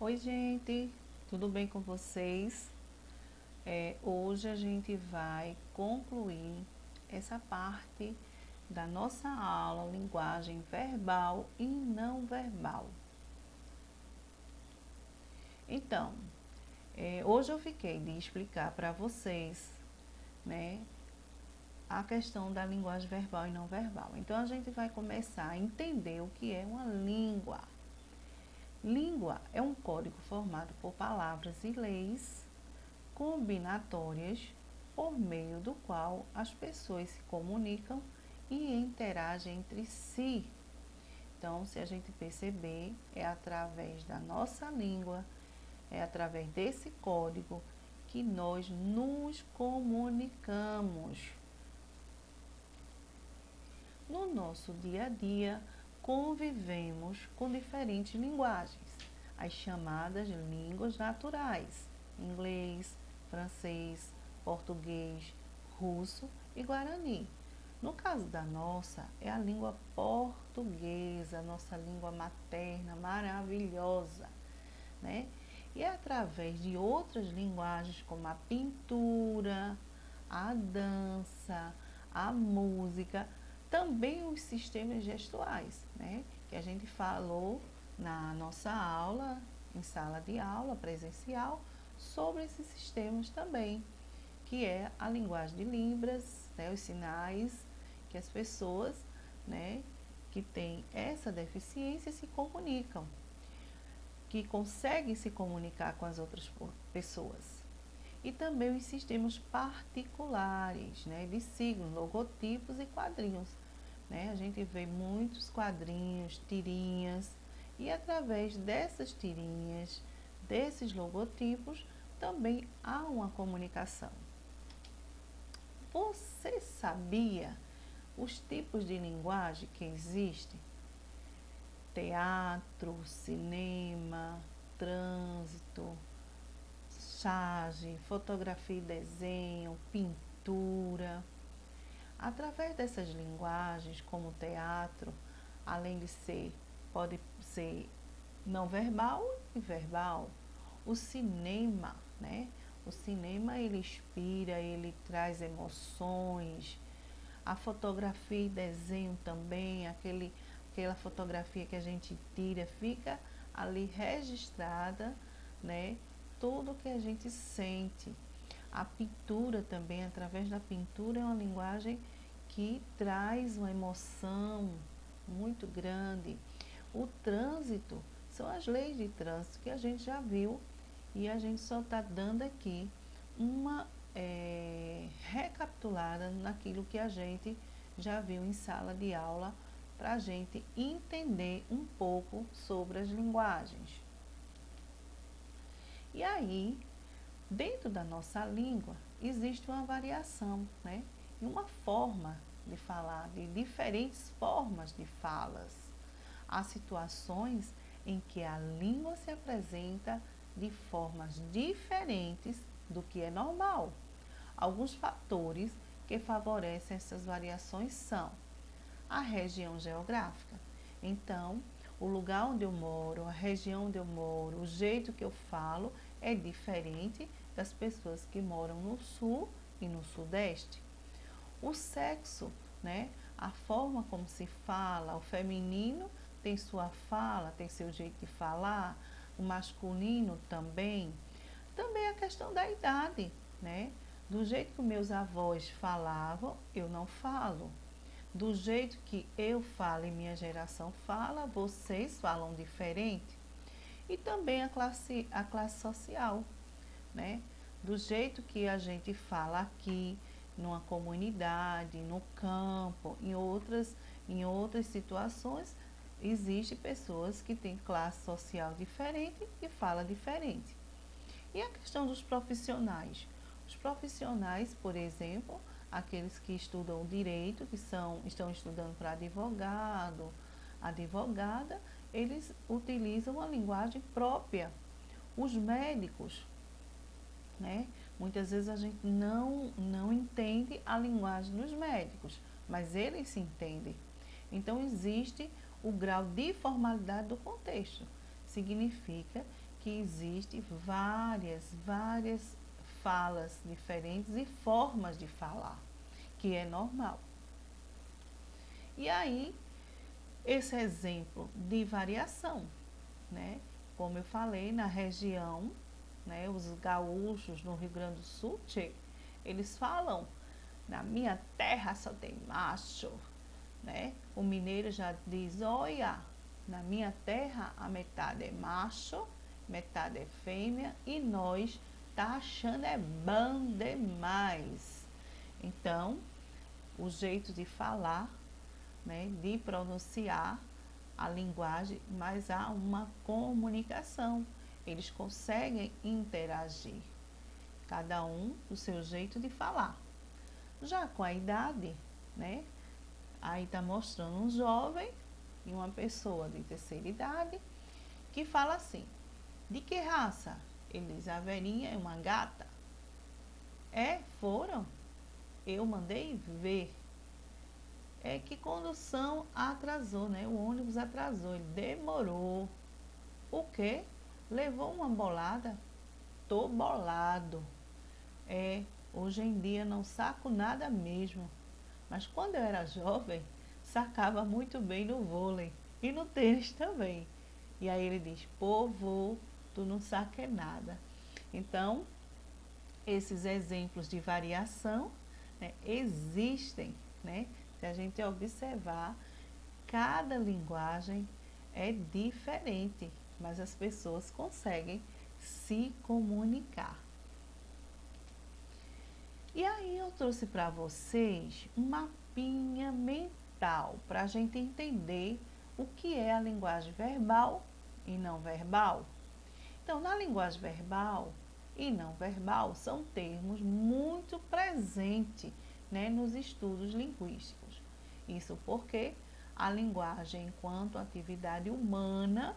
Oi, gente, tudo bem com vocês? Hoje a gente vai concluir essa parte da nossa aula, linguagem verbal e não verbal. Então, hoje eu fiquei de explicar para vocês, né, a questão da linguagem verbal e não verbal. Então, a gente vai começar a entender o que é uma língua. Língua é um código formado por palavras e leis combinatórias por meio do qual as pessoas se comunicam e interagem entre si. Então, se a gente perceber, é através da nossa língua, é através desse código que nós nos comunicamos. No nosso dia a dia, convivemos com diferentes linguagens, as chamadas línguas naturais, inglês, francês, português, russo e guarani. No caso da nossa, é a língua portuguesa, nossa língua materna, maravilhosa, né? E é através de outras linguagens como a pintura, a dança, a música, também os sistemas gestuais, né? Que a gente falou na nossa aula, em sala de aula presencial, sobre esses sistemas também, que é a linguagem de Libras, né? Os sinais que as pessoas, né, que têm essa deficiência se comunicam, que conseguem se comunicar com as outras pessoas. E também os sistemas particulares, né, de signos, logotipos e quadrinhos. Né? A gente vê muitos quadrinhos, tirinhas, e através dessas tirinhas, desses logotipos, também há uma comunicação. Você sabia os tipos de linguagem que existem? Teatro, cinema, trânsito, charge, fotografia e desenho, pintura. Através dessas linguagens, como o teatro, além de pode ser não verbal e verbal. O cinema, né? O cinema ele inspira, ele traz emoções. A fotografia e desenho também, aquela fotografia que a gente tira, fica ali registrada, né? Tudo que a gente sente. A pintura também, através da pintura, é uma linguagem que traz uma emoção muito grande. O trânsito são as leis de trânsito que a gente já viu e a gente só está dando aqui uma recapitulada naquilo que a gente já viu em sala de aula para a gente entender um pouco sobre as linguagens. E aí, dentro da nossa língua, existe uma variação, né? E uma forma de falar, de diferentes formas de falas. Há situações em que a língua se apresenta de formas diferentes do que é normal. Alguns fatores que favorecem essas variações são a região geográfica. Então, o lugar onde eu moro, a região onde eu moro, o jeito que eu falo é diferente das pessoas que moram no sul e no sudeste. O sexo, né? A forma como se fala, o feminino tem sua fala, tem seu jeito de falar, o masculino também. Também a questão da idade, né? Do jeito que meus avós falavam, eu não falo. Do jeito que eu falo e minha geração fala, vocês falam diferente. E também a classe social, né? Do jeito que a gente fala aqui, numa comunidade, no campo, em outras situações, existem pessoas que têm classe social diferente e fala diferente. E a questão dos profissionais? Os profissionais, por exemplo, aqueles que estudam direito, estão estudando para advogado, advogada, eles utilizam uma linguagem própria. Os médicos, né? Muitas vezes a gente não entende a linguagem dos médicos, mas eles se entendem. Então, existe o grau de formalidade do contexto. Significa que existem várias falas diferentes e formas de falar, que é normal. E aí, esse exemplo de variação, né? Como eu falei, na região, né, os gaúchos no Rio Grande do Sul, eles falam, na minha terra só tem macho, né? O mineiro já diz, olha, na minha terra a metade é macho, metade é fêmea e nós tá achando é bom demais. Então, o jeito de falar, né, de pronunciar a linguagem, mas há uma comunicação. Eles conseguem interagir, cada um do seu jeito de falar. Já com a idade, né, aí está mostrando um jovem e uma pessoa de terceira idade que fala assim, de que raça? Ele diz, a velhinha é uma gata. Foram? Eu mandei ver. É que condução atrasou, né? O ônibus atrasou, ele demorou. O quê? Levou uma bolada? Tô bolado. Hoje em dia não saco nada mesmo. Mas quando eu era jovem, sacava muito bem no vôlei e no tênis também. E aí ele diz, pô, vô, tu não saca nada. Então, esses exemplos de variação, né, existem, né? Se a gente observar, cada linguagem é diferente, mas as pessoas conseguem se comunicar. E aí eu trouxe para vocês um mapinha mental para a gente entender o que é a linguagem verbal e não verbal. Então, na linguagem verbal e não verbal são termos muito presentes, né, nos estudos linguísticos. Isso porque a linguagem, enquanto atividade humana,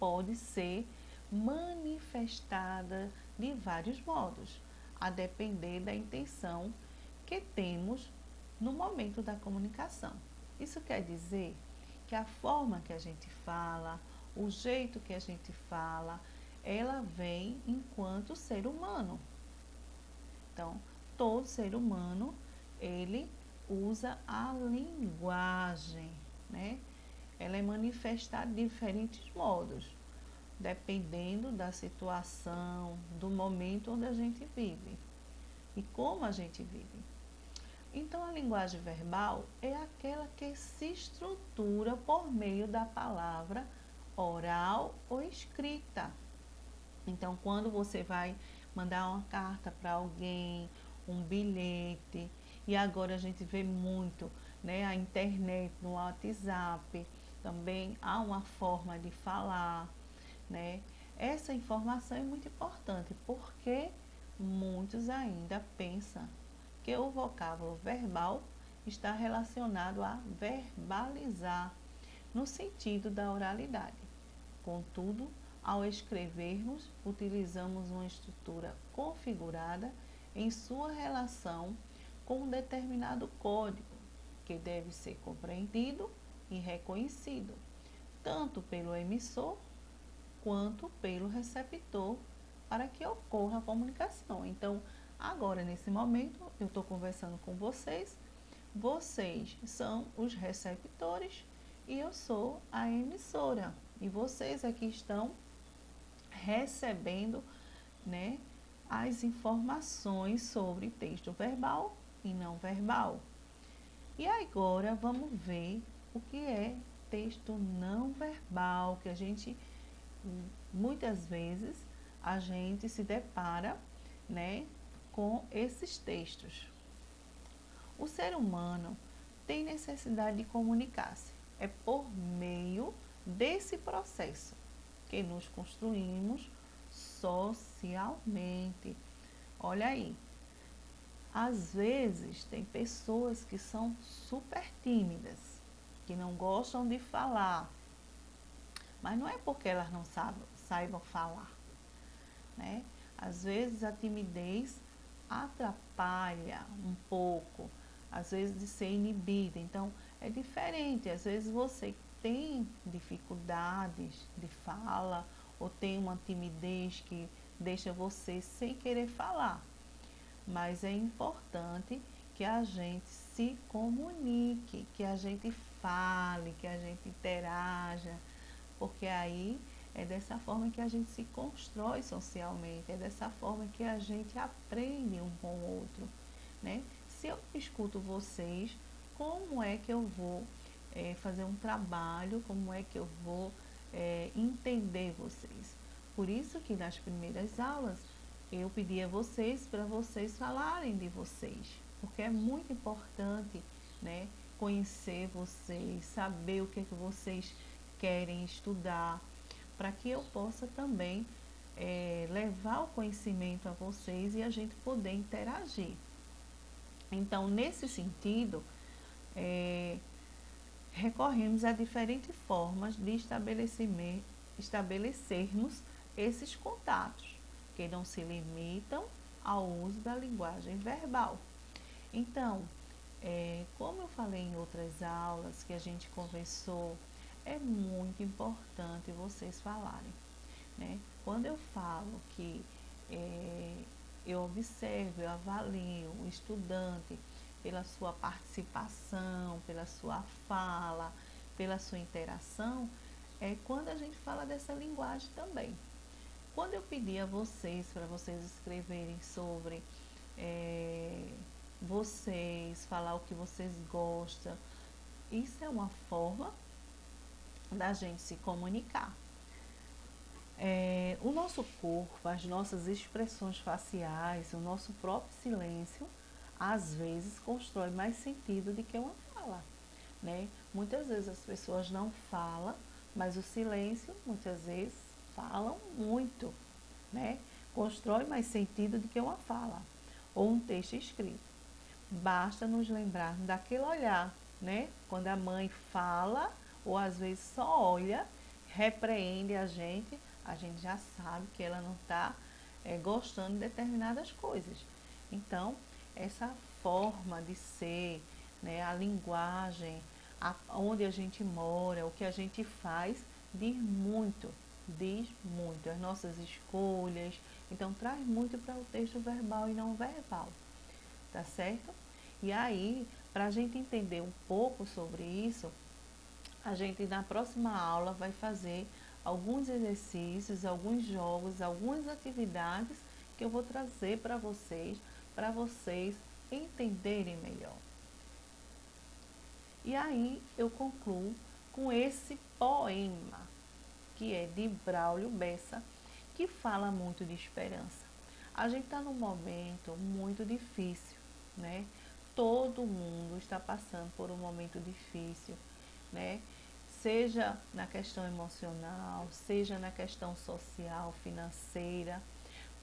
pode ser manifestada de vários modos, a depender da intenção que temos no momento da comunicação. Isso quer dizer que a forma que a gente fala, o jeito que a gente fala, ela vem enquanto ser humano. Então, todo ser humano, ele usa a linguagem, né? Ela é manifestada de diferentes modos, dependendo da situação, do momento onde a gente vive e como a gente vive. Então, a linguagem verbal é aquela que se estrutura por meio da palavra oral ou escrita. Então, quando você vai mandar uma carta para alguém, um bilhete, e agora a gente vê muito, né, a internet, no WhatsApp, também há uma forma de falar, né? Essa informação é muito importante, porque muitos ainda pensam que o vocábulo verbal está relacionado a verbalizar, no sentido da oralidade. Contudo, ao escrevermos, utilizamos uma estrutura configurada em sua relação com um determinado código, que deve ser compreendido e reconhecido, tanto pelo emissor quanto pelo receptor, para que ocorra a comunicação. Então, agora, nesse momento, eu estou conversando com vocês, vocês são os receptores e eu sou a emissora. E vocês aqui estão recebendo, né, as informações sobre texto verbal e não verbal. E agora vamos ver o que é texto não verbal, que a gente, muitas vezes, a gente se depara, né, com esses textos. O ser humano tem necessidade de comunicar-se. É por meio desse processo que nos construímos socialmente. Olha aí, às vezes tem pessoas que são super tímidas, que não gostam de falar, mas não é porque elas não saibam falar, né? Às vezes a timidez atrapalha um pouco, às vezes de ser inibida. Então, é diferente. Às vezes você tem dificuldades de fala ou tem uma timidez que deixa você sem querer falar. Mas é importante que a gente se comunique, que a gente fale, que a gente interaja, porque aí é dessa forma que a gente se constrói socialmente, é dessa forma que a gente aprende um com o outro, né? Se eu escuto vocês, como é que eu vou fazer um trabalho, como é que eu vou entender vocês? Por isso que nas primeiras aulas eu pedi a vocês para vocês falarem de vocês, porque é muito importante, né, conhecer vocês, saber o que é que vocês querem estudar, para que eu possa também levar o conhecimento a vocês e a gente poder interagir. Então, nesse sentido, recorremos a diferentes formas de estabelecermos esses contatos, que não se limitam ao uso da linguagem verbal. Então, como eu falei em outras aulas que a gente conversou, é muito importante vocês falarem, né? Quando eu falo que eu observo, eu avalio o estudante pela sua participação, pela sua fala, pela sua interação, é quando a gente fala dessa linguagem também. Quando eu pedi a vocês, para vocês escreverem sobre vocês, falar o que vocês gostam, isso é uma forma da gente se comunicar. O nosso corpo, as nossas expressões faciais, o nosso próprio silêncio, às vezes constrói mais sentido do que uma fala, né? Muitas vezes as pessoas não falam, mas o silêncio, muitas vezes, falam muito, né? Constrói mais sentido do que uma fala ou um texto escrito. Basta nos lembrar daquele olhar, né? Quando a mãe fala, ou às vezes só olha, repreende a gente já sabe que ela não está gostando de determinadas coisas. Então, essa forma de ser, né, a linguagem, onde a gente mora, o que a gente faz, diz muito, as nossas escolhas. Então, traz muito para o texto verbal e não verbal, tá certo? E aí, para a gente entender um pouco sobre isso, a gente na próxima aula vai fazer alguns exercícios, alguns jogos, algumas atividades que eu vou trazer para vocês entenderem melhor. E aí eu concluo com esse poema, que é de Braulio Bessa, que fala muito de esperança. A gente está num momento muito difícil, né? Todo mundo está passando por um momento difícil, né? Seja na questão emocional, seja na questão social, financeira,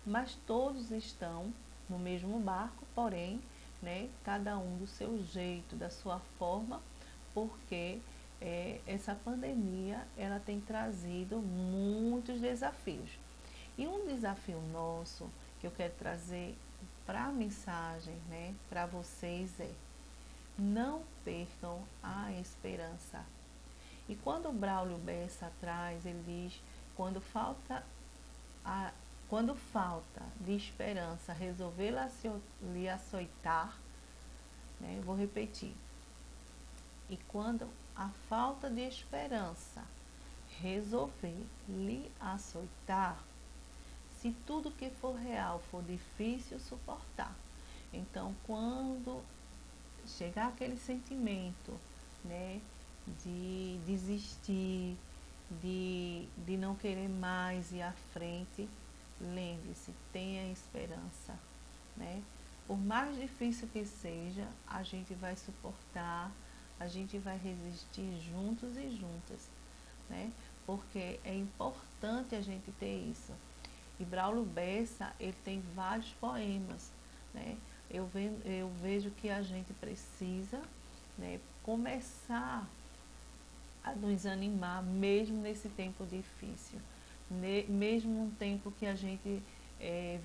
mas todos estão no mesmo barco, porém, né, cada um do seu jeito, da sua forma, porque essa pandemia ela tem trazido muitos desafios. E um desafio nosso que eu quero trazer para a mensagem, né, para vocês é: não percam a esperança. E quando o Braulio Bessa traz, ele diz, quando falta de esperança resolver lhe açoitar, né, eu vou repetir. E quando a falta de esperança resolver lhe açoitar, se tudo que for real for difícil suportar, então quando chegar aquele sentimento, né, de desistir, de não querer mais ir à frente, lembre-se, tenha esperança, né? Por mais difícil que seja, a gente vai suportar, a gente vai resistir juntos e juntas, né? Porque é importante a gente ter isso. E Braulio Bessa, ele tem vários poemas, né? Eu vejo que a gente precisa, né, começar a nos animar, mesmo nesse tempo difícil, mesmo num tempo que a gente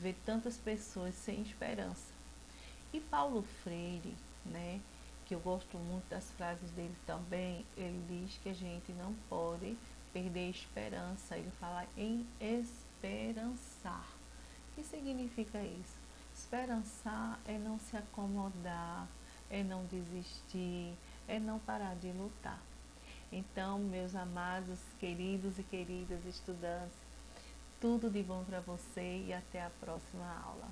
vê tantas pessoas sem esperança. E Paulo Freire, né, que eu gosto muito das frases dele também, ele diz que a gente não pode perder a esperança. Ele fala em esperançar. O que significa isso? Esperançar é não se acomodar, é não desistir, é não parar de lutar. Então, meus amados, queridos e queridas estudantes, tudo de bom para você e até a próxima aula.